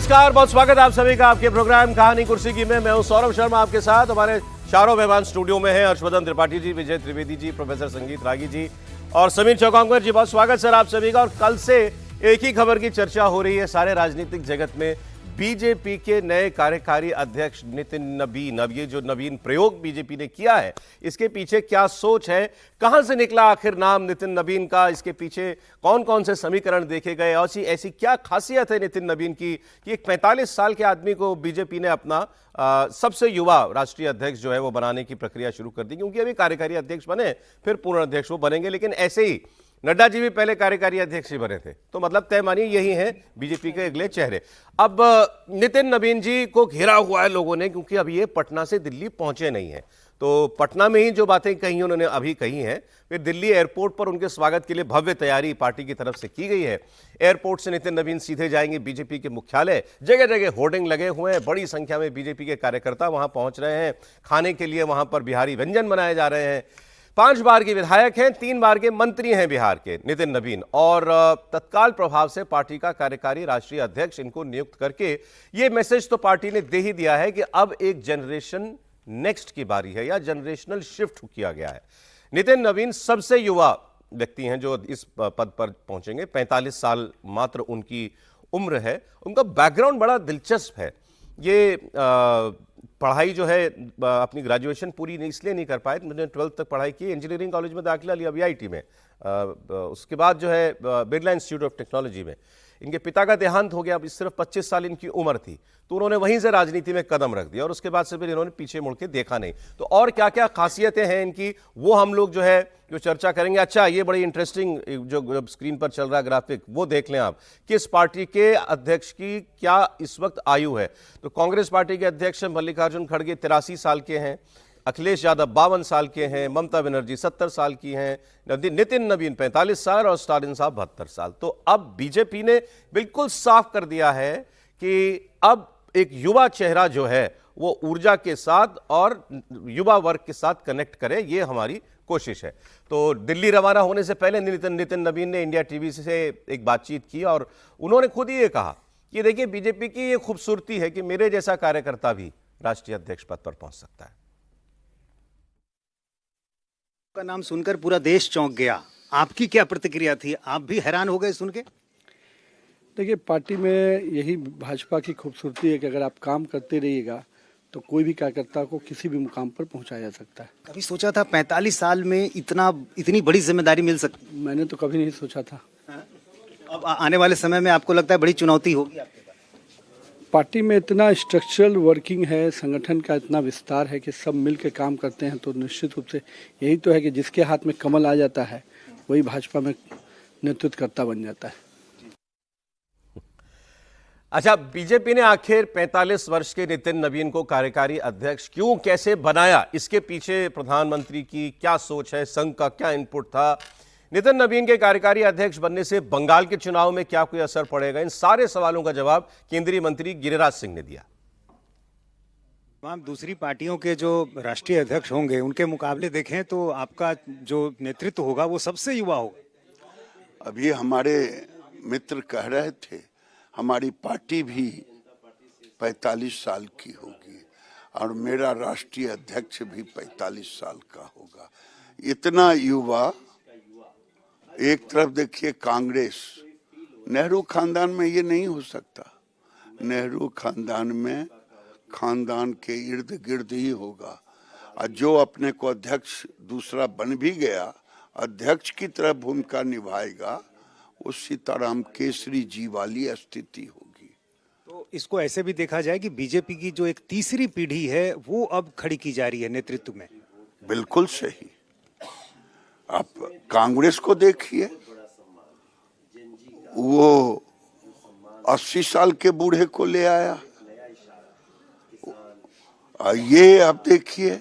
नमस्कार, बहुत स्वागत है आप सभी का आपके प्रोग्राम कहानी कुर्सी की में। मैं हूं सौरभ शर्मा आपके साथ। हमारे चारों मेहमान स्टूडियो में हैं, हर्षवर्धन त्रिपाठी जी, विजय त्रिवेदी जी, प्रोफेसर संगीत रागी जी और समीर चौकांकर जी। बहुत स्वागत सर आप सभी का। और कल से एक ही खबर की चर्चा हो रही है सारे राजनीतिक जगत में, बीजेपी के नए कार्यकारी अध्यक्ष नितिन नबीन। अब ये जो नवीन प्रयोग बीजेपी ने किया है, इसके पीछे क्या सोच है, कहां से निकला आखिर नाम नितिन नबीन का, इसके पीछे कौन कौन से समीकरण देखे गए और ऐसी क्या खासियत है नितिन नबीन की कि एक 45 साल के आदमी को बीजेपी ने अपना सबसे युवा राष्ट्रीय अध्यक्ष जो है वो बनाने की प्रक्रिया शुरू कर दी। क्योंकि अभी कार्यकारी अध्यक्ष बने, फिर पूर्ण अध्यक्ष वो बनेंगे, लेकिन ऐसे ही नड्डा जी भी पहले कार्यकारी अध्यक्ष ही बने थे, तो मतलब तय मानिए यही हैं बीजेपी के अगले चेहरे। अब नितिन नबीन जी को घेरा हुआ है लोगों ने, क्योंकि अब ये पटना से दिल्ली पहुंचे नहीं है। तो पटना में ही जो बातें कही उन्होंने अभी कही हैं, फिर दिल्ली एयरपोर्ट पर उनके स्वागत के लिए भव्य तैयारी पार्टी की तरफ से की गई है। एयरपोर्ट से नितिन नबीन सीधे जाएंगे बीजेपी के मुख्यालय। जगह जगह होर्डिंग लगे हुए हैं, बड़ी संख्या में बीजेपी के कार्यकर्ता वहां पहुंच रहे हैं। खाने के लिए वहां पर बिहारी व्यंजन बनाए जा रहे हैं। 5 बार के विधायक हैं, 3 बार के मंत्री हैं बिहार के नितिन नबीन, और तत्काल प्रभाव से पार्टी का कार्यकारी राष्ट्रीय अध्यक्ष इनको नियुक्त करके ये मैसेज तो पार्टी ने दे ही दिया है कि अब एक जनरेशन नेक्स्ट की बारी है, या जनरेशनल शिफ्ट किया गया है। नितिन नबीन सबसे युवा व्यक्ति हैं जो इस पद पर पहुंचेंगे। 45 साल मात्र उनकी उम्र है। उनका बैकग्राउंड बड़ा दिलचस्प है। ये पढ़ाई जो है अपनी ग्रेजुएशन पूरी इसलिए नहीं कर पाए, मैंने 12th तक पढ़ाई की, इंजीनियरिंग कॉलेज में दाखिला लिया बीआईटी में। उसके बाद जो है बिरला इंस्टीट्यूट ऑफ टेक्नोलॉजी में। इनके पिता का देहांत हो गया, अब सिर्फ 25 साल इनकी उम्र थी, तो उन्होंने वहीं से राजनीति में कदम रख दिया और उसके बाद से फिर इन्होंने पीछे मुड़ के देखा नहीं। तो और क्या क्या खासियतें हैं इनकी, वो हम लोग जो है जो चर्चा करेंगे। अच्छा, ये बड़ी इंटरेस्टिंग जो स्क्रीन पर चल रहा है ग्राफिक, वो देख लें आप, किस पार्टी के अध्यक्ष की क्या इस वक्त आयु है। तो कांग्रेस पार्टी के अध्यक्ष मल्लिकार्जुन खड़गे 83 साल के हैं, अखिलेश यादव 52 साल के हैं, ममता बनर्जी 70 साल की हैं, नितिन नबीन 45 साल और स्टालिन साहब 72 साल। तो अब बीजेपी ने बिल्कुल साफ कर दिया है कि अब एक युवा चेहरा जो है वो ऊर्जा के साथ और युवा वर्ग के साथ कनेक्ट करे, ये हमारी कोशिश है। तो दिल्ली रवाना होने से पहले नितिन नबीन ने इंडिया टीवी से एक बातचीत की और उन्होंने खुद ही ये कहा कि देखिए, बीजेपी की ये खूबसूरती है कि मेरे जैसा कार्यकर्ता भी राष्ट्रीय अध्यक्ष पद पर पहुंच सकता है। का नाम सुनकर पूरा देश चौंक गया, आपकी क्या प्रतिक्रिया थी? आप भी हैरान हो गए सुन के? देखिए, पार्टी में यही भाजपा की खूबसूरती है कि अगर आप काम करते रहिएगा तो कोई भी कार्यकर्ता को किसी भी मुकाम पर पहुंचाया जा सकता है। कभी सोचा था 45 साल में इतनी बड़ी जिम्मेदारी मिल सकती? मैंने तो कभी नहीं सोचा था। अब आने वाले समय में आपको लगता है बड़ी चुनौती होगी आपके पास? पार्टी में इतना स्ट्रक्चरल वर्किंग है, संगठन का इतना विस्तार है कि सब मिल के काम करते हैं, तो निश्चित रूप से यही तो है कि जिसके हाथ में कमल आ जाता है वही भाजपा में नेतृत्वकर्ता बन जाता है। अच्छा, बीजेपी ने आखिर 45 वर्ष के नितिन नबीन को कार्यकारी अध्यक्ष क्यों, कैसे बनाया, इसके पीछे प्रधानमंत्री की क्या सोच है, संघ का क्या इनपुट था, नितिन नबीन के कार्यकारी अध्यक्ष बनने से बंगाल के चुनाव में क्या कोई असर पड़ेगा, इन सारे सवालों का जवाब केंद्रीय मंत्री गिरिराज सिंह ने दिया। तमाम दूसरी पार्टियों के जो राष्ट्रीय अध्यक्ष होंगे उनके मुकाबले देखें तो आपका जो नेतृत्व होगा वो सबसे युवा होगा। अभी हमारे मित्र कह रहे थे हमारी पार्टी भी 45 साल की होगी और मेरा राष्ट्रीय अध्यक्ष भी 45 साल का होगा। इतना युवा, एक तरफ देखिए कांग्रेस, नेहरू खानदान में ये नहीं हो सकता। नेहरू खानदान में खानदान के इर्द गिर्द ही होगा, और जो अपने को अध्यक्ष दूसरा बन भी गया, अध्यक्ष की तरह भूमिका निभाएगा, वो सीताराम केसरी जी वाली स्थिति होगी। तो इसको ऐसे भी देखा जाए कि बीजेपी की जो एक तीसरी पीढ़ी है वो अब खड़ी की जा रही है नेतृत्व में। बिल्कुल सही। आप कांग्रेस को देखिए, वो 80 साल के बूढ़े को ले आया। ये आप देखिए,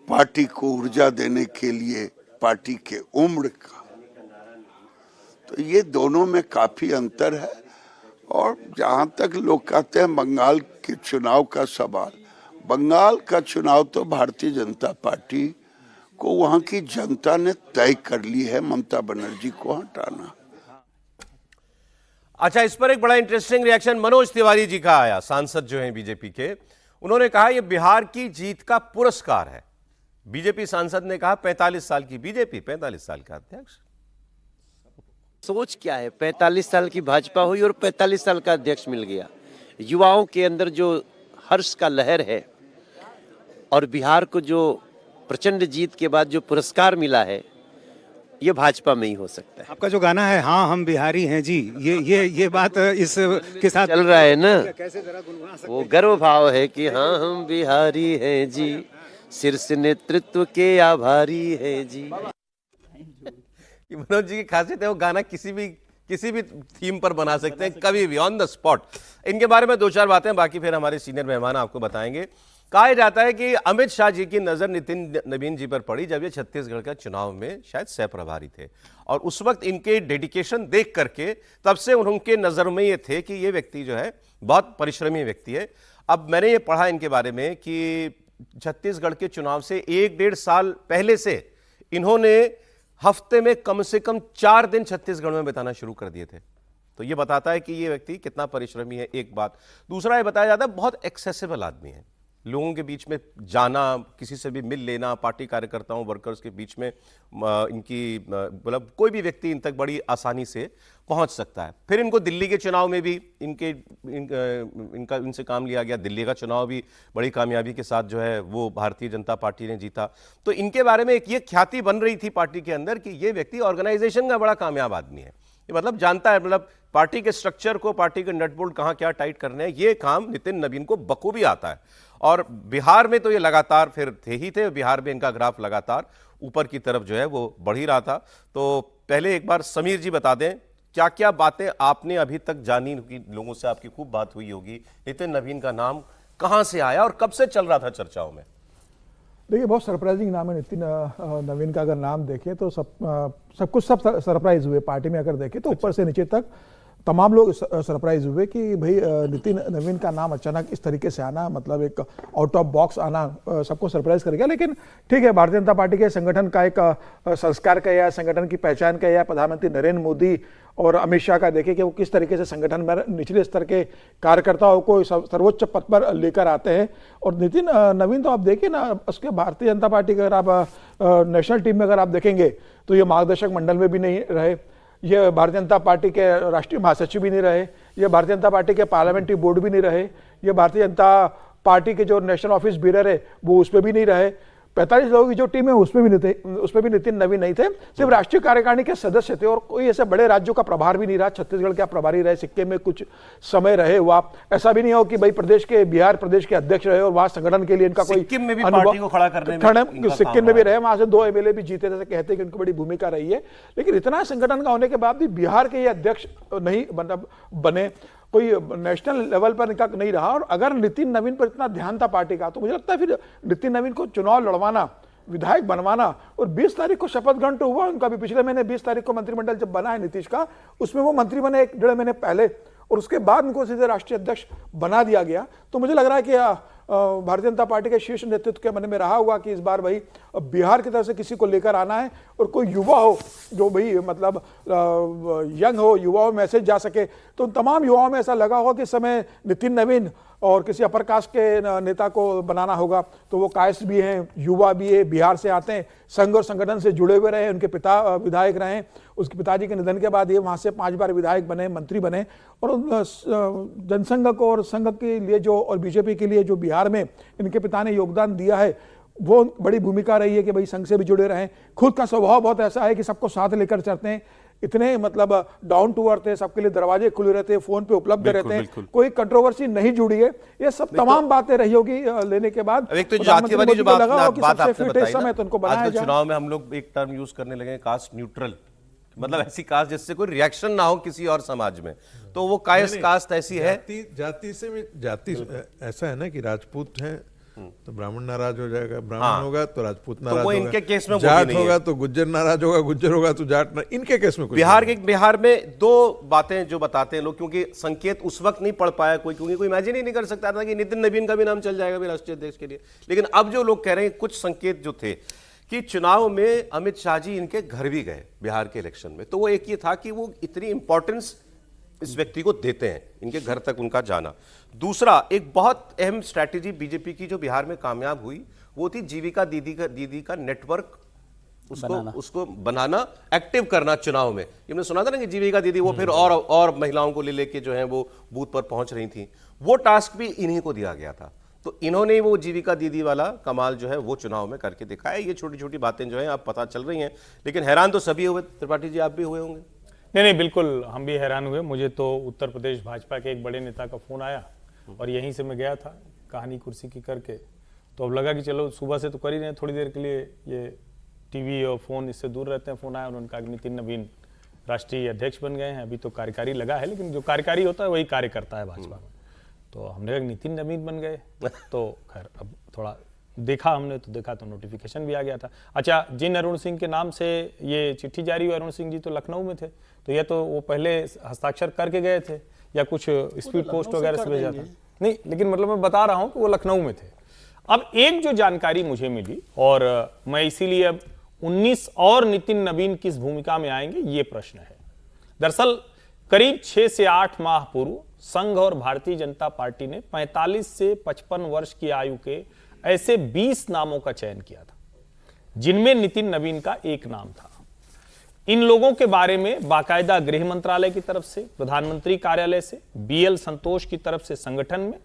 पार्टी को ऊर्जा देने के लिए पार्टी के उम्र का, तो ये दोनों में काफी अंतर है। और जहां तक लोग कहते हैं बंगाल के चुनाव का सवाल, बंगाल का चुनाव तो भारतीय जनता पार्टी को वहां की जनता ने तय कर ली है, ममता बनर्जी को हटाना। अच्छा, इस पर एक बड़ा इंटरेस्टिंग रिएक्शन मनोज तिवारी जी का आया, सांसद जो हैं बीजेपी के। उन्होंने कहा यह बिहार की जीत का पुरस्कार है। बीजेपी सांसद ने कहा 45 साल की बीजेपी, 45 साल का अध्यक्ष। सोच क्या है, 45 साल की भाजपा हुई और 45 साल का अध्यक्ष मिल गया। युवाओं के अंदर जो हर्ष का लहर है और बिहार को जो प्रचंड जीत के बाद जो पुरस्कार मिला है, ये भाजपा में ही हो सकता है। आपका जो गाना है हाँ हम बिहारी हैं जी, ये बात इस के साथ चल रहा है ना, कैसे जरा गुनगुना सकते वो गर्व भाव है कि हाँ हम बिहारी हैं जी, शीर्ष नेतृत्व के आभारी हैं जी। ये मनोज जी की खासियत है, वो गाना किसी भी थीम पर बना सकते हैं, कभी भी, ऑन द स्पॉट। इनके बारे में 2-4 बातें, बाकी फिर हमारे सीनियर मेहमान आपको बताएंगे। कहा जाता है कि अमित शाह जी की नजर नितिन नवीन जी पर पड़ी जब ये छत्तीसगढ़ का चुनाव में शायद सह प्रभारी थे, और उस वक्त इनके डेडिकेशन देख करके तब से उनके नजर में ये थे कि ये व्यक्ति जो है बहुत परिश्रमी व्यक्ति है। अब मैंने ये पढ़ा इनके बारे में कि छत्तीसगढ़ के चुनाव से 1-1.5 साल पहले से इन्होंने हफ्ते में कम से कम 4 दिन छत्तीसगढ़ में बिताना शुरू कर दिए थे। तो ये बताता है कि ये व्यक्ति कितना परिश्रमी है, एक बात। दूसरा, ये बताया जाता है बहुत एक्सेसिबल आदमी है, लोगों के बीच में जाना, किसी से भी मिल लेना, पार्टी कार्यकर्ताओं वर्कर्स के बीच में इनकी मतलब कोई भी व्यक्ति इन तक बड़ी आसानी से पहुंच सकता है। फिर इनको दिल्ली के चुनाव में भी इनसे काम लिया गया। दिल्ली का चुनाव भी बड़ी कामयाबी के साथ जो है वो भारतीय जनता पार्टी ने जीता। तो इनके बारे में एक ये ख्याति बन रही थी पार्टी के अंदर कि ये व्यक्ति ऑर्गेनाइजेशन का बड़ा कामयाब आदमी है, ये मतलब जानता है, मतलब पार्टी के स्ट्रक्चर को, पार्टी के नट बोल्ट कहाँ क्या टाइट करने हैं, ये काम नितिन नवीन को बखूबी आता है। और बिहार में तो ये लगातार फिर थे, बिहार में इनका ग्राफ लगातार ऊपर की तरफ जो है वो बढ़ ही रहा था। तो पहले एक बार समीर जी बता दें क्या क्या बातें आपने अभी तक जानी होगी, लोगों से आपकी खूब बात हुई होगी, नितिन नवीन का नाम कहां से आया और कब से चल रहा था चर्चाओं में? देखिए, बहुत सरप्राइजिंग नाम है नितिन नवीन का। अगर नाम देखें तो सब कुछ सरप्राइज हुए पार्टी में। अगर देखें तो ऊपर से नीचे तक तमाम लोग सरप्राइज हुए कि भाई नितिन नवीन का नाम अचानक इस तरीके से आना, मतलब एक आउट ऑफ बॉक्स आना सबको सरप्राइज कर गया। लेकिन ठीक है, भारतीय जनता पार्टी के संगठन का एक संस्कार का या संगठन की पहचान का या प्रधानमंत्री नरेंद्र मोदी और अमित शाह का देखें कि वो किस तरीके से संगठन में निचले स्तर के कार्यकर्ताओं को सर्वोच्च पद पर लेकर आते हैं। और नितिन नवीन तो आप देखिए ना, उसके भारतीय जनता पार्टी के अगर आप नेशनल टीम में अगर आप देखेंगे तो ये मार्गदर्शक मंडल में भी नहीं रहे, ये भारतीय जनता पार्टी के राष्ट्रीय महासचिव भी नहीं रहे, ये भारतीय जनता पार्टी के पार्लियामेंट्री बोर्ड भी नहीं रहे, ये भारतीय जनता पार्टी के जो नेशनल ऑफिस ब्यूरो है वो उसमें भी नहीं रहे। 45 लोगों की जो टीम है उसमें भी नितिन नवीन नहीं थे, सिर्फ राष्ट्रीय कार्यकारिणी के सदस्य थे। और कोई ऐसे बड़े राज्यों का प्रभार भी नहीं रहा। छत्तीसगढ़ के प्रभारी रहे, सिक्किम में कुछ समय रहे हुआ, ऐसा भी नहीं हो कि भाई बिहार प्रदेश के अध्यक्ष रहे और वहां संगठन के लिए इनका कोई सिक्किम में भी पार्टी को खड़ा करने में सिक्किम में भी रहे, वहां से 2 एमएलए भी जीते थे, कहते हैं कि उनकी बड़ी भूमिका रही है। लेकिन इतना संगठन का होने के बाद भी बिहार के ये अध्यक्ष नहीं बने, कोई नेशनल लेवल पर इनका नहीं रहा। और अगर नितिन नवीन पर इतना ध्यान था पार्टी का, तो मुझे लगता है फिर नितिन नवीन को चुनाव लड़वाना, विधायक बनवाना। और 20 तारीख को शपथ ग्रहण तो हुआ उनका भी, पिछले महीने 20 तारीख को मंत्रिमंडल जब बना है नीतीश का, उसमें वो मंत्री बने 1-1.5 महीने पहले, और उसके बाद उनको सीधे राष्ट्रीय अध्यक्ष बना दिया गया। तो मुझे लग रहा है कि भारतीय जनता पार्टी के शीर्ष नेतृत्व के मन में रहा हुआ कि इस बार भाई बिहार की तरफ से किसी को लेकर आना है, और कोई युवा हो जो भाई मतलब यंग हो, युवाओं में मैसेज जा सके। तो तमाम युवाओं में ऐसा लगा होगा कि इस समय नितिन नवीन और किसी अपर कास्ट के नेता को बनाना होगा। तो वो कास्ट भी हैं, युवा भी है, बिहार से आते हैं, संघ और संगठन से जुड़े हुए रहे, उनके पिता विधायक रहे, उसके पिताजी के निधन के बाद ये वहाँ से 5 बार विधायक बने, मंत्री बने। और जनसंघ को और संघ के लिए जो और बीजेपी के लिए जो बिहार में इनके पिता ने योगदान दिया है, वो बड़ी भूमिका रही है कि भाई संघ से भी जुड़े रहें। खुद का स्वभाव बहुत ऐसा है कि सबको साथ लेकर चलते हैं, इतने मतलब डाउन टू अर्थ है, सबके लिए दरवाजे खुले रहते हैं, फोन पे उपलब्ध रहते हैं, कोई कंट्रोवर्सी नहीं जुड़ी है। ये सब तमाम बातें रही होगी लेने के बाद। एक तो जातिवादी जो बात आपने बताई ना, तो उनको बनाया आजकल चुनाव में हम लोग एक टर्म यूज करने लगे, कास्ट न्यूट्रल, मतलब ऐसी कास्ट जिससे कोई रिएक्शन ना हो किसी और समाज में। तो वो कास्ट ऐसी है, जाति ऐसा है ना कि राजपूत है तो ब्राह्मण नाराज हो जाएगा, ब्राह्मण होगा तो राजपूत नाराज वो होगा, इनके केस में जाट होगा तो गुज्जर नाराज होगा, गुज्जर होगा तो जाट नाराज। इनके केस में बिहार में 2 बातें जो बताते हैं लोग, क्योंकि संकेत उस वक्त नहीं पढ़ पाया कोई, क्योंकि कोई इमेजिन ही नहीं कर सकता था कि नितिन नवीन का भी नाम चल जाएगा भी राष्ट्रीय अध्यक्ष के लिए। लेकिन अब जो लोग कह रहे हैं, कुछ संकेत जो थे कि चुनाव में अमित शाह जी इनके घर भी गए बिहार के इलेक्शन में, तो वो एक ये था कि वो इतनी इंपॉर्टेंस इस व्यक्ति को देते हैं, इनके घर तक उनका जाना। दूसरा, एक बहुत अहम स्ट्रैटेजी बीजेपी की जो बिहार में कामयाब हुई वो थी जीविका दीदी का नेटवर्क उसको बनाना, एक्टिव करना चुनाव में। हमने सुना था ना कि जीविका दीदी वो फिर और महिलाओं को ले लेके जो है वो बूथ पर पहुंच रही थी, वो टास्क भी इन्हीं को दिया गया था। तो इन्होंने वो जीविका दीदी वाला कमाल जो है वो चुनाव में करके दिखाया। ये छोटी छोटी बातें जो है आप पता चल रही हैं, लेकिन हैरान तो सभी हुए। त्रिपाठी जी, आप भी हुए होंगे? नहीं, बिल्कुल हम भी हैरान हुए। मुझे तो उत्तर प्रदेश भाजपा के एक बड़े नेता का फोन आया और यहीं से मैं गया था कहानी कुर्सी की करके, तो अब लगा कि चलो सुबह से तो कर ही रहे हैं, थोड़ी देर के लिए ये टीवी और फोन इससे दूर रहते हैं। फोन आया, उन्होंने कहा कि नितिन नवीन राष्ट्रीय अध्यक्ष बन गए हैं। अभी तो कार्यकारी लगा है, लेकिन जो कार्यकारी होता है वही कार्य करता है भाजपा में। तो हमने कहा नितिन नवीन बन गए, तो खैर अब थोड़ा देखा हमने, तो देखा तो नोटिफिकेशन भी आ गया था। अच्छा, जिन अरुण सिंह के नाम से ये चिट्ठी जारी हुई, अरुण सिंह जी तो लखनऊ में थे, तो ये तो वो पहले हस्ताक्षर करके गए थे या कुछ स्पीड पोस्ट वगैरह से भेजा था? नहीं, लेकिन मतलब मैं बता रहा हूं कि वो लखनऊ में थे। अब एक जो जानकारी मुझे मिली, और मैं इसीलिए अब 19 और नितिन नवीन किस भूमिका में आएंगे ये प्रश्न है। दरअसल करीब 6 से 8 माह पूर्व संघ और भारतीय जनता पार्टी ने 45 से 55 वर्ष की आयु के ऐसे 20 नामों का चयन किया था, जिनमें नितिन नवीन का एक नाम था। इन लोगों के बारे में बाकायदा गृह मंत्रालय की तरफ से, प्रधानमंत्री कार्यालय से, बीएल संतोष की तरफ से संगठन में,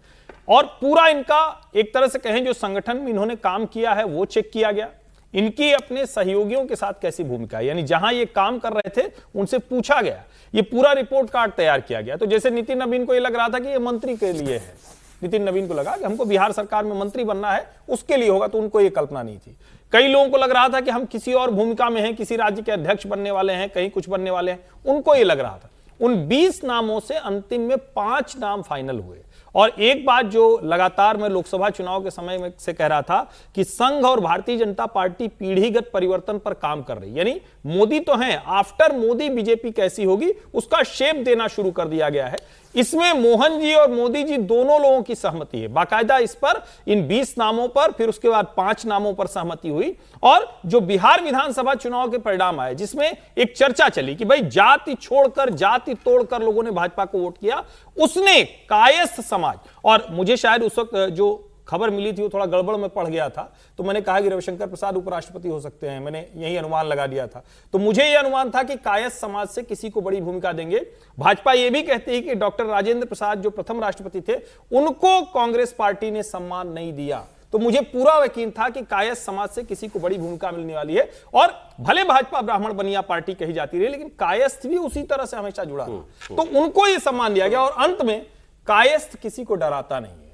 और पूरा इनका एक तरह से कहें जो संगठन में इन्होंने काम किया है वो चेक किया गया। इनकी अपने सहयोगियों के साथ कैसी भूमिका है, यानी जहां ये काम कर रहे थे उनसे पूछा गया, ये पूरा रिपोर्ट कार्ड तैयार किया गया। तो जैसे नितिन नवीन को ये लग रहा था कि ये मंत्री के लिए है, नितिन नवीन को लगा कि हमको बिहार सरकार में मंत्री बनना है, उसके लिए होगा, तो उनको ये कल्पना नहीं थी। कई लोगों को लग रहा था कि हम किसी और भूमिका में हैं, किसी राज्य के अध्यक्ष बनने वाले हैं, कहीं कुछ बनने वाले हैं, उनको ये लग रहा था। उन 20 नामों से अंतिम में 5 नाम फाइनल हुए। और एक बात जो लगातार मैं लोकसभा चुनाव के समय में से कह रहा था कि संघ और भारतीय जनता पार्टी पीढ़ीगत परिवर्तन पर काम कर रही, यानी मोदी तो हैं, आफ्टर मोदी बीजेपी कैसी होगी उसका शेप देना शुरू कर दिया गया है। इसमें मोहन जी और मोदी जी दोनों लोगों की सहमति है। बाकायदा इस पर इन 20 नामों पर, फिर उसके बाद 5 नामों पर सहमति हुई। और जो बिहार विधानसभा चुनाव के परिणाम आए, जिसमें एक चर्चा चली कि भाई जाति छोड़कर, जाति तोड़कर लोगों ने भाजपा को वोट किया, उसने कायस्थ समाज, और मुझे शायद उस वक्त जो खबर मिली थी वो थोड़ा गड़बड़ में पड़ गया था, तो मैंने कहा कि रविशंकर प्रसाद उपराष्ट्रपति हो सकते हैं, मैंने यही अनुमान लगा दिया था। तो मुझे यह अनुमान था कि कायस्थ समाज से किसी को बड़ी भूमिका देंगे। भाजपा यह भी कहती है कि डॉक्टर राजेंद्र प्रसाद जो प्रथम राष्ट्रपति थे, उनको कांग्रेस पार्टी ने सम्मान नहीं दिया। तो मुझे पूरा यकीन था कि कायस्थ समाज से किसी को बड़ी भूमिका मिलने वाली है। और भले भाजपा ब्राह्मण बनिया पार्टी कही जाती रही, लेकिन कायस्थ भी उसी तरह से हमेशा जुड़ा रहा, तो उनको यह सम्मान दिया गया। और अंत में कायस्थ किसी को डराता नहीं है,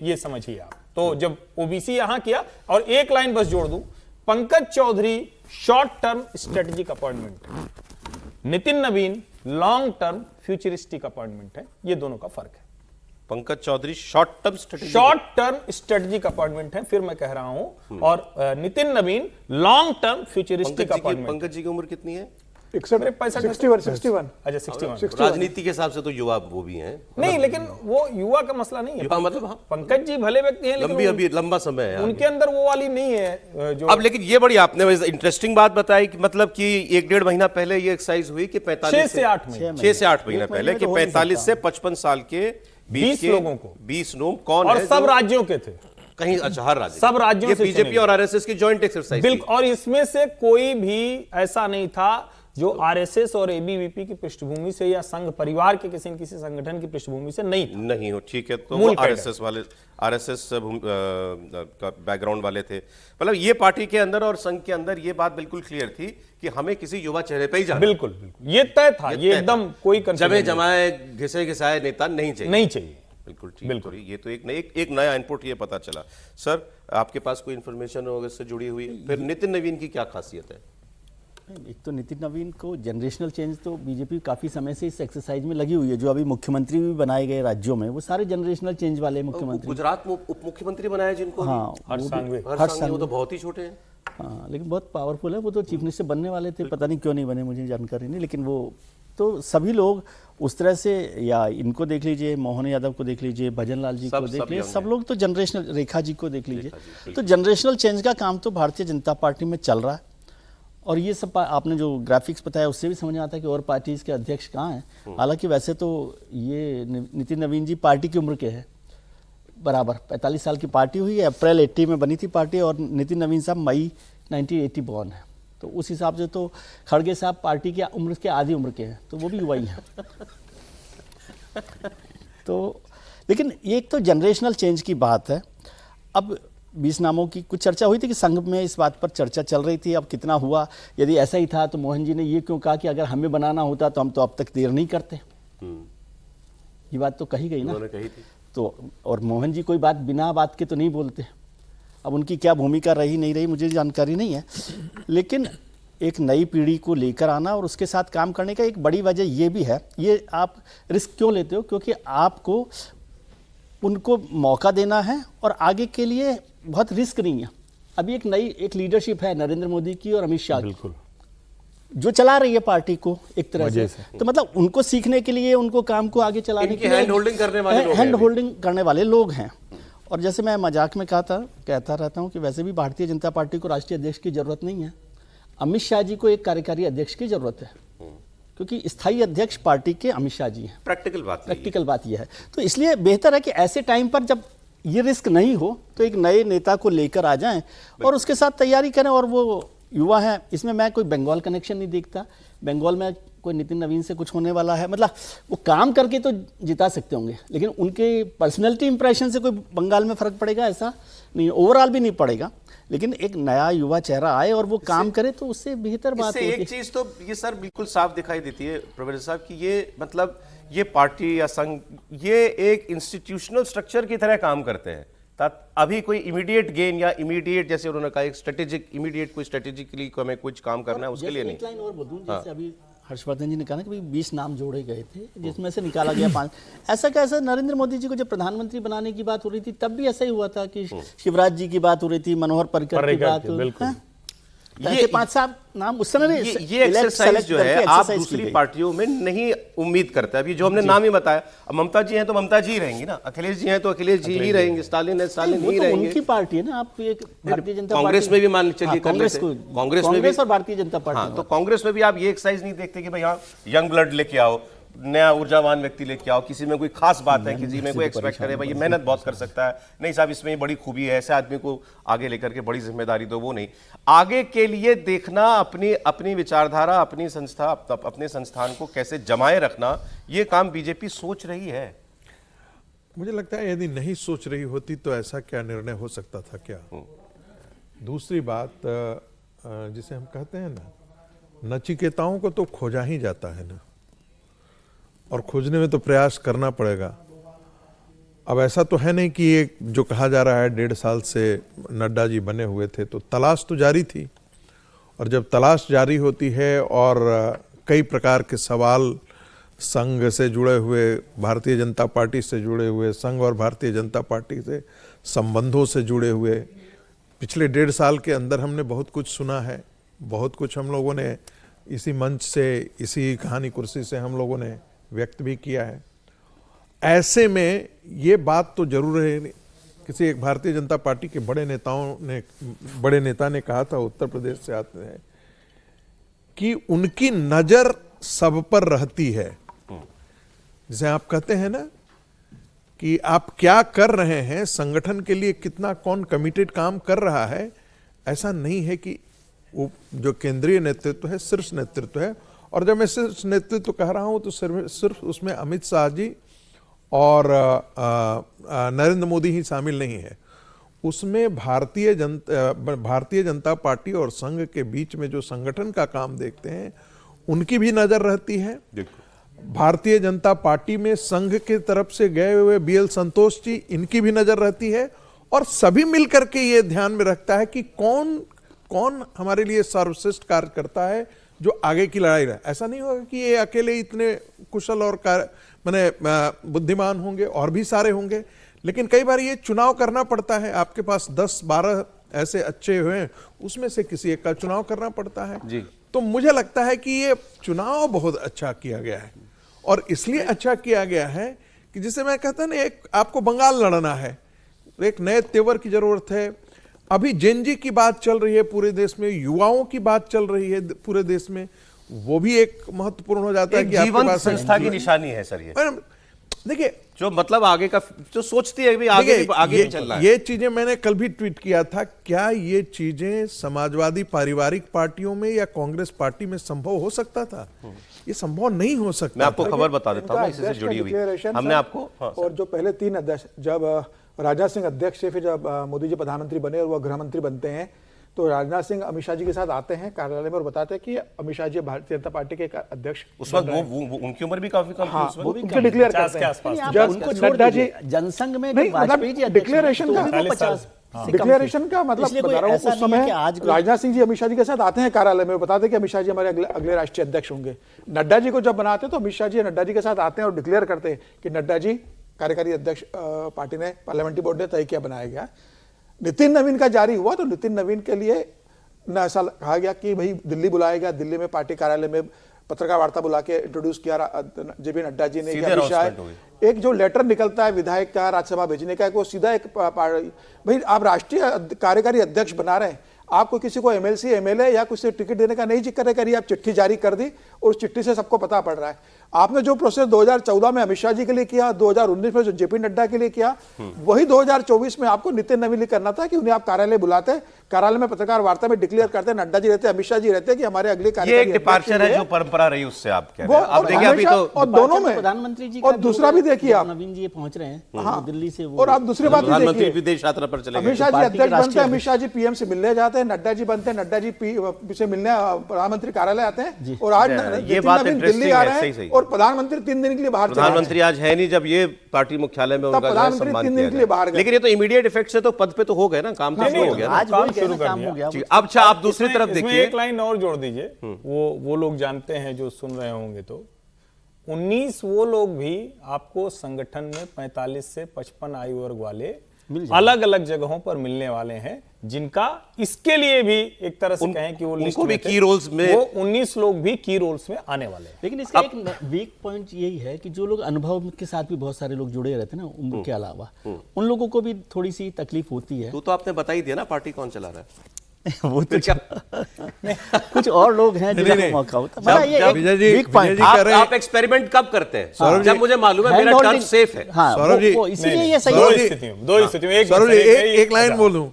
ये समझिए आप। तो जब ओबीसी यहां किया, और एक लाइन बस जोड़ दूं, Pankaj Chaudhary short term strategic appointment, Nitin नवीन लॉन्ग टर्म फ्यूचरिस्टिक अपॉइंटमेंट है। ये दोनों का फर्क है। Pankaj Chaudhary short term strategic appointment है, फिर मैं कह रहा हूं, और नितिन नवीन long term futuristic appointment. Pankaj ji की उम्र कितनी है? 61। अच्छा, 61। राजनीति के हिसाब से तो युवा वो भी हैं। नहीं, लेकिन वो युवा का मसला नहीं है। युवा मतलब पंकज जी भले व्यक्ति हैं, लेकिन अभी लंबा समय है उनके अंदर वो वाली नहीं है जो। अब लेकिन ये बड़ी आपने इंटरेस्टिंग बात बताई कि मतलब कि 1-1.5 महीना पहले ये एक्सरसाइज हुई कि 6 से 8 महीना पहले कि 45 से 55 साल के 20 लोगों को, 20 लोग कौन और है, सब राज्यों के थे, कहीं अच्छा हर राज्य, सब राज्यों से बीजेपी और आरएसएस की जॉइंट एक्सरसाइज। बिल्कुल। और इसमें से कोई भी ऐसा नहीं था जो आरएसएस और एबीवीपी की पृष्ठभूमि से या संघ परिवार के किसी न किसी संगठन की पृष्ठभूमि से नहीं हो। ठीक है, तो वो आरएसएस का बैकग्राउंड वाले थे। मतलब ये पार्टी के अंदर और संघ के अंदर ये बात बिल्कुल क्लियर थी कि हमें किसी युवा चेहरे पे ही जाना। बिल्कुल, ये तय था, ये एकदम कोई जमे जमाए घिसे घिसाए नेता नहीं चाहिए। बिल्कुल ठीक। बिल्कुल। ये तो एक नया इनपुट ये पता चला। सर, आपके पास कोई इंफॉर्मेशन होगा इससे जुड़ी हुई? फिर नितिन नवीन की क्या खासियत है? एक तो नितिन नवीन को जनरेशनल चेंज तो बीजेपी काफ़ी समय से इस एक्सरसाइज में लगी हुई है। जो अभी मुख्यमंत्री भी बनाए गए राज्यों में, वो सारे जनरेशनल चेंज वाले मुख्यमंत्री। गुजरात में उप मुख्यमंत्री बनाए जिनको, हाँ, हर्ष सांघवी, वो तो बहुत ही छोटे हैं। हाँ, लेकिन बहुत पावरफुल है। वो तो चीफ मिनिस्टर बनने वाले थे, पता नहीं क्यों नहीं बने, मुझे जानकारी नहीं। लेकिन वो तो सभी लोग उस तरह से, या इनको देख लीजिए, मोहन यादव को देख लीजिए, भजन लाल जी को देख लीजिए, सब लोग तो जनरेशनल, रेखा जी को देख लीजिए, तो जनरेशनल चेंज का काम तो भारतीय जनता पार्टी में चल रहा है। और ये सब आपने जो ग्राफिक्स बताया उससे भी समझ में आता है कि और पार्टीज के अध्यक्ष कहाँ हैं। हालांकि वैसे तो ये नितिन नवीन जी पार्टी की उम्र के हैं, बराबर 45 साल की पार्टी हुई है, अप्रैल 80 में बनी थी पार्टी, और नितिन नवीन साहब मई 1980 बॉर्न है, तो उस हिसाब से तो खड़गे साहब पार्टी की उम्र के आधी उम्र के हैं, तो वो भी युवा ही हैं। तो लेकिन एक तो जनरेशनल चेंज की बात है। अब 20 नामों की कुछ चर्चा हुई थी कि संघ में इस बात पर चर्चा चल रही थी, अब कितना हुआ। यदि ऐसा ही था तो मोहन जी ने ये क्यों कहा कि अगर हमें बनाना होता तो हम तो अब तक देर नहीं करते। ये बात तो कही गई ना, कही थी। तो और मोहन जी कोई बात बिना बात के तो नहीं बोलते। अब उनकी क्या भूमिका रही नहीं रही मुझे जानकारी नहीं है, लेकिन एक नई पीढ़ी को लेकर आना और उसके साथ काम करने का एक बड़ी वजह ये भी है। ये आप रिस्क क्यों लेते हो? क्योंकि आपको उनको मौका देना है और आगे के लिए बहुत रिस्क नहीं है। अभी एक नई एक लीडरशिप है नरेंद्र मोदी की और अमित शाह की, बिल्कुल, जो चला रही है पार्टी को एक तरह से। तो मतलब उनको सीखने के लिए, उनको काम को आगे चलाने के लिए हैंड होल्डिंग करने वाले लोग हैं, हैंड होल्डिंग करने वाले लोग हैं। और जैसे मैं मजाक में कहता रहता हूं कि वैसे भी भारतीय जनता पार्टी को राष्ट्रीय अध्यक्ष की जरूरत नहीं है, अमित शाह जी को एक कार्यकारी अध्यक्ष की जरूरत है, क्योंकि स्थायी अध्यक्ष पार्टी के अमित शाह जी हैं। प्रैक्टिकल बात यह है। तो इसलिए बेहतर है कि ऐसे टाइम पर जब ये रिस्क नहीं हो तो एक नए नेता को लेकर आ जाएं और उसके साथ तैयारी करें। और वो युवा है, इसमें मैं कोई बंगाल कनेक्शन नहीं देखता। बंगाल में कोई नितिन नवीन से कुछ होने वाला है, मतलब वो काम करके तो जिता सकते होंगे, लेकिन उनके पर्सनैलिटी इंप्रेशन से कोई बंगाल में फर्क पड़ेगा ऐसा नहीं, ओवरऑल भी नहीं पड़ेगा। लेकिन एक नया युवा चेहरा आए और वो काम करे तो उससे बेहतर बात है। एक चीज तो ये सर बिल्कुल साफ दिखाई देती है प्रोफेसर साहब कि ये मतलब ये पार्टी या संघ ये एक इंस्टीट्यूशनल स्ट्रक्चर की तरह काम करते हैं। अभी कोई इमीडिएट गेन या इमीडिएट, जैसे उन्होंने कहा, एक स्ट्रेटेजिक इमीडिएट कोई स्ट्रेटेजिकली को हमें कुछ काम करना है उसके लिए नहीं। लाइन और बोलूं, जैसे अभी हर्षवर्धन जी ने कहा ना कि 20 नाम जोड़े गए थे जिसमें से निकाला गया 5। ऐसा कैसा नरेंद्र मोदी जी को जब प्रधानमंत्री बनाने की बात हो रही थी तब भी ऐसा ही हुआ था कि शिवराज जी की बात हो रही थी, मनोहर पर्रिकर की बात, ये 5-7 नाम उस समय ये एक्सरसाइज जो है आप दूसरी पार्टियों में नहीं उम्मीद करते। अभी जो हमने नाम ही बताया, अब ममता जी हैं तो ममता जी ही रहेंगी ना, अखिलेश जी हैं तो अखिलेश जी ही रहेंगे, स्टालिन है स्टालिन ही रहेंगे। उनकी पार्टी है ना। आप एक भारतीय जनता कांग्रेस में भी मान चलिए कांग्रेस में भी और भारतीय जनता पार्टी। हाँ, तो कांग्रेस में भी आप ये एक्सरसाइज नहीं देखते कि भाई हाँ यंग ब्लड लेके आओ, नया ऊर्जावान व्यक्ति लेके आओ, किसी में कोई खास बात है, किसी में कोई एक्सपेक्ट करे भाई ये मेहनत बहुत कर सकता है, नहीं साहब इसमें ये बड़ी खूबी है, ऐसे आदमी को आगे लेकर के बड़ी जिम्मेदारी दो, वो नहीं। आगे के लिए देखना, अपनी विचारधारा, अपनी संस्था, अपने संस्थान को कैसे जमाए रखना, ये काम बीजेपी सोच रही है। मुझे लगता है यदि नहीं सोच रही होती तो ऐसा क्या निर्णय हो सकता था क्या। दूसरी बात, जिसे हम कहते हैं ना, नचिकेताओं को तो खोजा ही जाता है ना, और खोजने में तो प्रयास करना पड़ेगा। अब ऐसा तो है नहीं कि ये जो कहा जा रहा है 1.5 साल से नड्डा जी बने हुए थे, तो तलाश तो जारी थी। और जब तलाश जारी होती है और कई प्रकार के सवाल संघ से जुड़े हुए, भारतीय जनता पार्टी से जुड़े हुए, संघ और भारतीय जनता पार्टी से संबंधों से जुड़े हुए, पिछले 1.5 साल के अंदर हमने बहुत कुछ सुना है, बहुत कुछ हम लोगों ने इसी मंच से, इसी कहानी कुर्सी से हम लोगों ने व्यक्त भी किया है। ऐसे में ये बात तो जरूर है, किसी एक भारतीय जनता पार्टी के बड़े नेता ने कहा था, उत्तर प्रदेश से आते हैं, कि उनकी नजर सब पर रहती है। जैसे आप कहते हैं ना कि आप क्या कर रहे हैं, संगठन के लिए कितना कौन कमिटेड काम कर रहा है। ऐसा नहीं है कि वो जो केंद्रीय नेतृत्व है शीर्ष नेतृत्व है। और जब मैं शीर्ष नेतृत्व कह रहा हूं तो सिर्फ उसमें अमित शाह जी और नरेंद्र मोदी ही शामिल नहीं है, उसमें भारतीय जनता पार्टी और संघ के बीच में जो संगठन का काम देखते हैं उनकी भी नजर रहती है। भारतीय जनता पार्टी में संघ के तरफ से गए हुए BL संतोष जी, इनकी भी नजर रहती है। और सभी मिलकर के ये ध्यान में रखता है कि कौन हमारे लिए सर्वश्रेष्ठ कार्य करता है जो आगे की लड़ाई रहे। ऐसा नहीं होगा कि ये अकेले इतने कुशल और बुद्धिमान होंगे, और भी सारे होंगे, लेकिन कई बार ये चुनाव करना पड़ता है। आपके पास 10-12 ऐसे अच्छे हुए, उसमें से किसी एक का चुनाव करना पड़ता है जी। तो मुझे लगता है कि ये चुनाव बहुत अच्छा किया गया है, और इसलिए अच्छा किया गया है कि जिसे मैं कहता ना, एक आपको बंगाल लड़ना है, एक नए तेवर की जरूरत है, अभी जेनजी की बात चल रही है पूरे देश में, युवाओं की बात चल रही है पूरे देश में, वो भी एक महत्वपूर्ण हो जाता है एक कि आपके जीवन पास संस्था की निशानी है सर ये, देखिए जो मतलब आगे का जो सोचती है कि आगे आगे ये, चलना है। ये चीजें मैंने कल भी ट्वीट किया था, क्या ये चीजें समाजवादी पारिवारिक पार्टियों में या कांग्रेस पार्टी में संभव हो सकता था? ये संभव नहीं हो सकता। मैं आपको खबर बता देता हूँ, इसी से अध्यक्ष जुड़ी का हुई declaration हमने था, आपको और जो पहले 3 अध्यक्ष, जब राजनाथ सिंह अध्यक्ष से फिर जब मोदी जी प्रधानमंत्री बने और वह गृह मंत्री बनते हैं, तो राजनाथ सिंह अमित शाह जी के साथ आते हैं कार्यालय में और बताते हैं कि अमित शाह जी भारतीय जनता पार्टी के एक अध्यक्ष उस वक्त वो उनकी उम्र भी काफी कम थी उस वो वक्त। उनके डिक्लेयर 50 करते के हैं। आसपास नहीं, थे। आप जब उनको छोड़ नड्डा जी दीजिए, जनसंघ में नहीं, जब वाजपेयी जी अध्यक्ष डिक्लेरेशन थे, का तो भी वो 50 से कम डिक्लेरेशन का थे। मतलब इसलिए कोई बता रहा हूँ, ऐसा उस नहीं है समय कि आज कोई- राजनाथ सिंह जी अमित शाह जी के साथ आते हैं कार्यालय में, बताते हैं कि अमित शाह जी हमारे अगले राष्ट्रीय अध्यक्ष होंगे। नड्डा जी को जब बनाते तो अमित शाह जी नड्डा जी के साथ आते हैं और डिक्लेयर करते हैं कि नड्डा जी कार्यकारी अध्यक्ष पार्टी ने, पार्लियामेंट्री बोर्ड ने तय किया, बनाया गया। नितिन नवीन का जारी हुआ तो नितिन नवीन के लिए न ऐसा कहा गया कि भाई दिल्ली बुलाया गया, दिल्ली में पार्टी कार्यालय में पत्रकार वार्ता बुला के इंट्रोड्यूस किया जेपी नड्डा जी ने, सीधे अमित शाह। announcement हो एक जो लेटर निकलता है विधायक का राज्यसभा भेजने का, वो सीधा एक भाई आप राष्ट्रीय कार्यकारी अध्यक्ष बना रहे हैं, आपको किसी को एमएलसी एमएलए या कुछ टिकट देने का नहीं जिक्र करिए, आप चिट्ठी जारी कर दी और उस चिट्ठी से सबको पता पड़ रहा है। आपने जो प्रोसेस 2014 में अमित शाह जी के लिए किया, 2019 में जो जेपी नड्डा के लिए किया, वही 2024 में आपको नितिन नवीन लिए करना था कि उन्हें आप कार्यालय बुलाते, कार्यालय में पत्रकार वार्ता में डिक्लेयर करते, नड्डा जी रहते, अमित शाह जी रहते कि हमारे अगले ये एक कार्यकारी डिपार्चर है अध्यक्ष जो परंपरा रही उससे आप कह वो रहे हैं। अब और देखिए अभी हमेशा तो और दोनों में प्रधानमंत्री जी और दूसरा भी देखिए आप, नवीन जी पहुंच रहे हैं हाँ, दिल्ली से, वो और आप दूसरी बात भी प्रधानमंत्री देखिए, विदेश यात्रा पर चले अमित गए। शाह जी पार्टी के अध्यक्ष बनते राष्ट्रीय हैं, अमित शाह जी पीएम से मिलने जाते हैं, नड्डा जी बनते हैं, नड्डा जी से मिलने प्रधानमंत्री कार्यालय आते हैं, और आज ये नितिन बात नवीन interesting दिल्ली आ है, रहे सही, हैं सही। और प्रधानमंत्री 3 दिन के लिए बाहर चले गए। प्रधानमंत्री आज है नहीं, जब ये पार्टी मुख्यालय में उनका जो है प्रधानमंत्री सम्मान 3 किया दिन के लिए बाहर जाए। गए। लेकिन ये तो इमीडिएट इफेक्ट से तो पद पे तो हो गए ना, काम तो शुरू हो गया ना। आज काम वही शुरू कहना, कर काम दिया। हो गया। ठीक, अब अच्छा आप दूसरी तरफ इसमें देखिए, एक लाइन और जोड़ दीजिए, वो लोग जानते हैं जो सुन रहे होंगे, तो 19 वो लोग भी आपको संगठन में 45 से 55 आयु वर्ग वाले अलग अलग जगहों पर मिलने वाले हैं, जिनका इसके लिए भी एक तरह से कहें कि वो लिस्ट उनको भी में थे। की रोल्स में, वो 19 लोग भी की रोल्स में आने वाले हैं। लेकिन इसका एक वीक पॉइंट यही है कि जो लोग अनुभव के साथ भी बहुत सारे लोग जुड़े रहते हैं ना उम्र के अलावा, उन लोगों को भी थोड़ी सी तकलीफ होती है। तो आपने बता ही दिया ना पार्टी कौन चला रहा है। वो तो कुछ और लोग हैं जिन्हें मौका होता है। मतलब ये एक विजय जी- weak point विजय जी है। कह रहे हैं- आप एक्सपेरिमेंट कब करते हैं? सौरभ जब जी- मुझे मालूम है Hand मेरा टर्म holding- सेफ है। हाँ, सौरभ जी- वो इसीलिए नहीं, ये सही दो है। स्थितियों में, दो स्थितियों में, एक सौरभ जी, मिनट, एक लाइन बोलूं,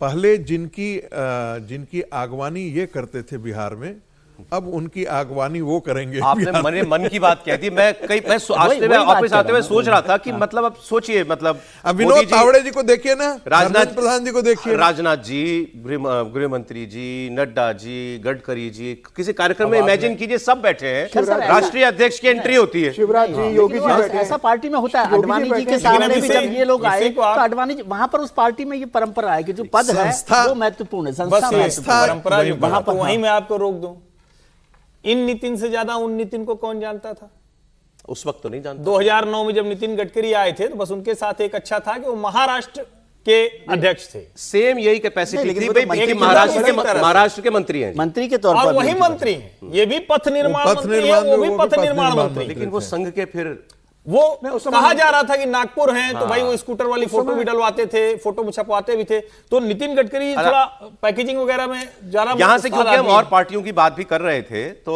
पहले जिनकी आगवानी ये करते थे बिहार में, अब उनकी आगवानी वो करेंगे आपने बिहार में। मन की बात कह दी। मैं आते हुए ऑफिस आते हुए सोच रहा था कि मतलब अब सोचिए, मतलब अब मोदी विनोद जी, तावड़े जी को देखिए ना, राजनाथ धर्मेंद्र प्रधान जी को देखिए, राजनाथ जी, गृह मंत्री जी, नड्डा जी, गडकरी जी, किसी कार्यक्रम में इमेजिन कीजिए सब बैठे हैं, शिवराज- राष्ट्रीय अध्यक्ष की एंट्री होती है। शिवराज जी, योगी जी लेकिन बैठे ऐसा हैं। पार्टी में होता है। योगी जी अडवाणी जी बैठे के हैं। सामने भी इसी- जब ये लोग आए इसी तो को आप- अडवाणी जी वहां पर उस पार्टी में ये परंपरा है कि जो पद है संस्था- वो महत्वपूर्ण है, बस संस्था ये महत्वपूर्ण है। परंपरा जो वहां वहां पर- पर वहीं मैं आपको रोक दूं, इन नितिन से ज्यादा उन नितिन को कौन जानता था? उस वक्त तो नहीं जानता। 2009 में जब नितिन गडकरी आए थे तो बस उनके साथ एक अच्छा था कि वो महाराष्ट्र के अध्यक्ष थे, सेम यही कैपेसिटी नहीं, लेकिन थी वो भाई, तो क्योंकि मंत्री- महाराष्ट्र के मंत्री हैं। मंत्री के तौर और पर वही मंत्री हैं, ये भी पथ निर्माण पथ मंत्री है, निर्माण वो में भी वो भी पथ पथ निर्माण निर्माण मंत्री। लेकिन वो संघ के फिर वो उस समय- कहा जा रहा था कि नागपुर हैं तो भाई वो स्कूटर वाली फोटो भी डलवाते थे, फोटो छपवाते भी थे, तो नितिन गडकरी थोड़ा पैकेजिंग वगैरह में ज्यादा यहां से, उस्ताद क्योंकि हम आदमी और हैं। पार्टियों की बात भी कर रहे थे, तो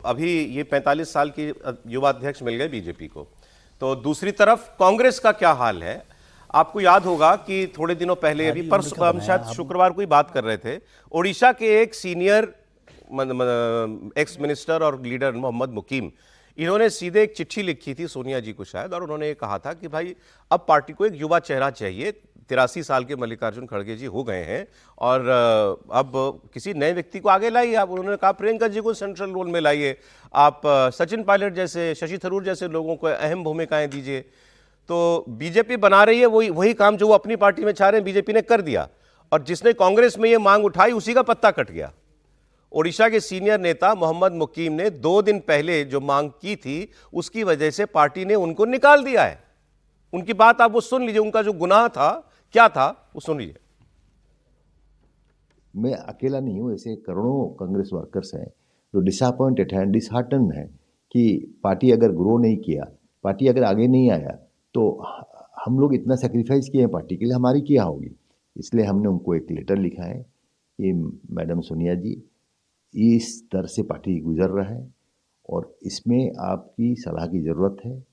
अभी ये 45 साल की युवा अध्यक्ष मिल गए बीजेपी को, तो दूसरी तरफ कांग्रेस का क्या हाल है? आपको याद होगा कि थोड़े दिनों पहले, अभी परसों, हम शायद शुक्रवार को ही बात कर रहे थे, ओडिशा के एक सीनियर एक्स मिनिस्टर और लीडर मोहम्मद मुकीम, इन्होंने सीधे एक चिट्ठी लिखी थी सोनिया जी को शायद, और उन्होंने ये कहा था कि भाई अब पार्टी को एक युवा चेहरा चाहिए। 83 साल के मल्लिकार्जुन खड़गे जी हो गए हैं और अब किसी नए व्यक्ति को आगे लाइए। आप, उन्होंने कहा प्रियंका जी को सेंट्रल रोल में लाइए, आप सचिन पायलट जैसे, शशि थरूर जैसे लोगों को अहम भूमिकाएं दीजिए। तो बीजेपी बना रही है वही काम जो वो अपनी पार्टी में चाह रहे हैं, बीजेपी ने कर दिया, और जिसने कांग्रेस में ये मांग उठाई उसी का पत्ता कट गया। ओडिशा के सीनियर नेता मोहम्मद मुकीम ने 2 दिन पहले जो मांग की थी उसकी वजह से पार्टी ने उनको निकाल दिया है। उनकी बात आप वो सुन लीजिए, उनका जो गुनाह था क्या था वो सुन लीजिए। मैं अकेला नहीं हूँ, ऐसे करोड़ों कांग्रेस वर्कर्स हैं जो डिसअपॉइंटेड हैं, डिसहार्टन है कि पार्टी अगर ग्रो नहीं किया, पार्टी अगर आगे नहीं आया, तो हम लोग इतना सेक्रीफाइस किए हैं पार्टी के लिए, हमारी क्या होगी। इसलिए हमने उनको एक लेटर लिखा है कि मैडम सोनिया जी, इस दर से पार्टी गुजर रहा है और इसमें आपकी सलाह की ज़रूरत है।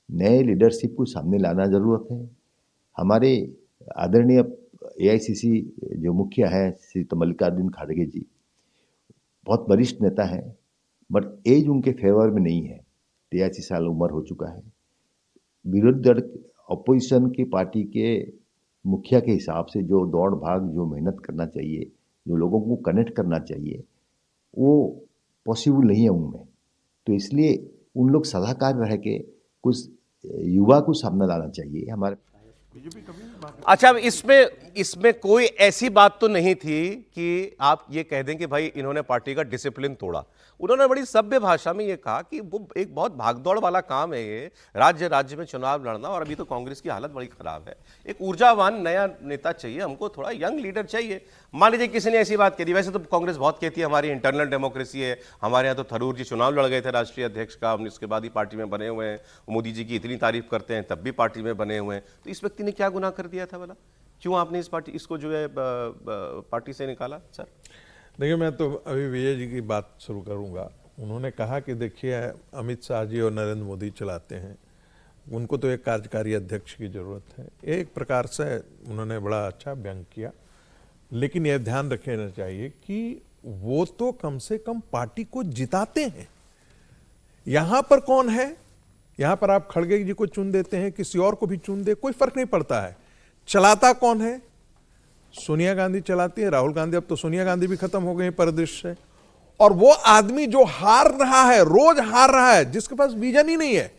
नए लीडरशिप को सामने लाना ज़रूरत है। हमारे आदरणीय AICC जो मुखिया हैं श्री मल्लिकार्जुन खड़गे जी बहुत वरिष्ठ नेता हैं, बट एज उनके फेवर में नहीं है। 83 साल उम्र हो चुका है। विरोधी दल अपोजिशन की पार्टी के मुखिया के हिसाब से जो दौड़ भाग, जो मेहनत करना चाहिए, जो लोगों को कनेक्ट करना चाहिए, वो पॉसिबल नहीं है उनमें। तो इसलिए उन लोग सलाहकार रह के कुछ युवा को सामने लाना चाहिए। हमारे अच्छा, अब इसमें कोई ऐसी बात तो नहीं थी कि आप ये कह दें कि भाई इन्होंने पार्टी का डिसिप्लिन तोड़ा। उन्होंने बड़ी सभ्य भाषा में ये कहा कि वो एक बहुत भागदौड़ वाला काम है ये, राज्य में चुनाव लड़ना, और अभी तो कांग्रेस की हालत बड़ी खराब है। एक ऊर्जावान नया नेता चाहिए हमको, थोड़ा यंग लीडर चाहिए। मान लीजिए किसी ने ऐसी बात कह दी। वैसे तो कांग्रेस बहुत कहती है हमारी इंटरनल डेमोक्रेसी है, हमारे यहाँ तो थरूर जी चुनाव लड़ गए थे राष्ट्रीय अध्यक्ष का, उसके बाद ही पार्टी में बने हुए हैं। मोदी जी की इतनी तारीफ करते हैं तब भी पार्टी में बने हुए हैं। तो इस व्यक्ति ने क्या गुनाह कर दिया था भला? क्यों आपने इसको जो है पार्टी से निकाला? सर देखिए, मैं तो अभी विजय जी की बात शुरू करूंगा। उन्होंने कहा कि देखिए अमित शाह जी और नरेंद्र मोदी चलाते हैं, उनको तो एक कार्यकारी अध्यक्ष की जरूरत है। एक प्रकार से उन्होंने बड़ा अच्छा व्यंग किया, लेकिन यह ध्यान रखना चाहिए कि वो तो कम से कम पार्टी को जिताते हैं। यहां पर कौन है? यहां पर आप खड़गे जी को चुन देते हैं, किसी और को भी चुन दे, कोई फर्क नहीं पड़ता है। चलाता कौन है? सोनिया गांधी चलाती है, राहुल गांधी। अब तो सोनिया गांधी भी खत्म हो गई परिदृश्य से। और वो आदमी जो हार रहा है, रोज हार रहा है, जिसके पास विजन ही नहीं है,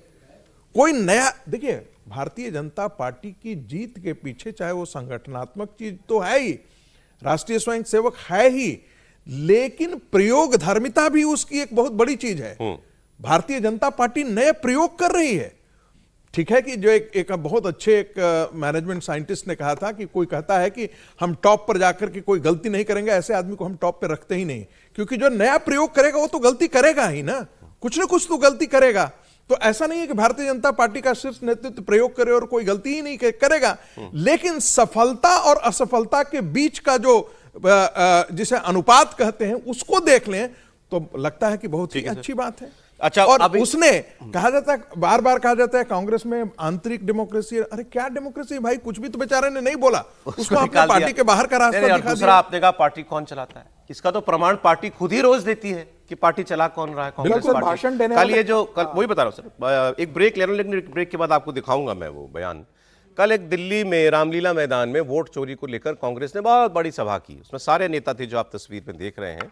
कोई नया। देखिए, भारतीय जनता पार्टी की जीत के पीछे चाहे वो संगठनात्मक चीज तो है ही, राष्ट्रीय स्वयंसेवक है ही, लेकिन प्रयोग धर्मिता भी उसकी एक बहुत बड़ी चीज है। भारतीय जनता पार्टी नए प्रयोग कर रही है। ठीक है कि जो एक बहुत अच्छे एक मैनेजमेंट साइंटिस्ट ने कहा था कि कोई कहता है कि हम टॉप पर जाकर के कोई गलती नहीं करेंगे, ऐसे आदमी को हम टॉप पर रखते ही नहीं, क्योंकि जो नया प्रयोग करेगा वो तो गलती करेगा ही ना कुछ तो गलती करेगा। तो ऐसा नहीं है कि भारतीय जनता पार्टी का शीर्ष नेतृत्व प्रयोग करे और कोई गलती ही नहीं करेगा, लेकिन सफलता और असफलता के बीच का जो जिसे अनुपात कहते हैं उसको देख लें तो लगता है कि बहुत ही अच्छी बात है। अच्छा, और उसने कहा जाता है, बार बार कहा जाता है कांग्रेस में आंतरिक डेमोक्रेसी है। अरे क्या डेमोक्रेसी भाई? कुछ भी तो बेचारे ने नहीं बोला, उसको अपने पार्टी के बाहर का रास्ता दिखा दिया। दूसरा आपने कहा पार्टी कौन चलाता है, इसका तो प्रमाण पार्टी खुद ही रोज देती है कि पार्टी चला कौन रहा है। कांग्रेस पार्टी भाषण देने कल ये जो वही बता रहा हूं सर, एक ब्रेक ले रहा हूं, लेकिन ब्रेक के बाद आपको दिखाऊंगा मैं वो बयान। कल एक दिल्ली में रामलीला मैदान में वोट चोरी को लेकर कांग्रेस ने बहुत बड़ी सभा की। उसमें सारे नेता थे जो आप तस्वीर में देख रहे हैं।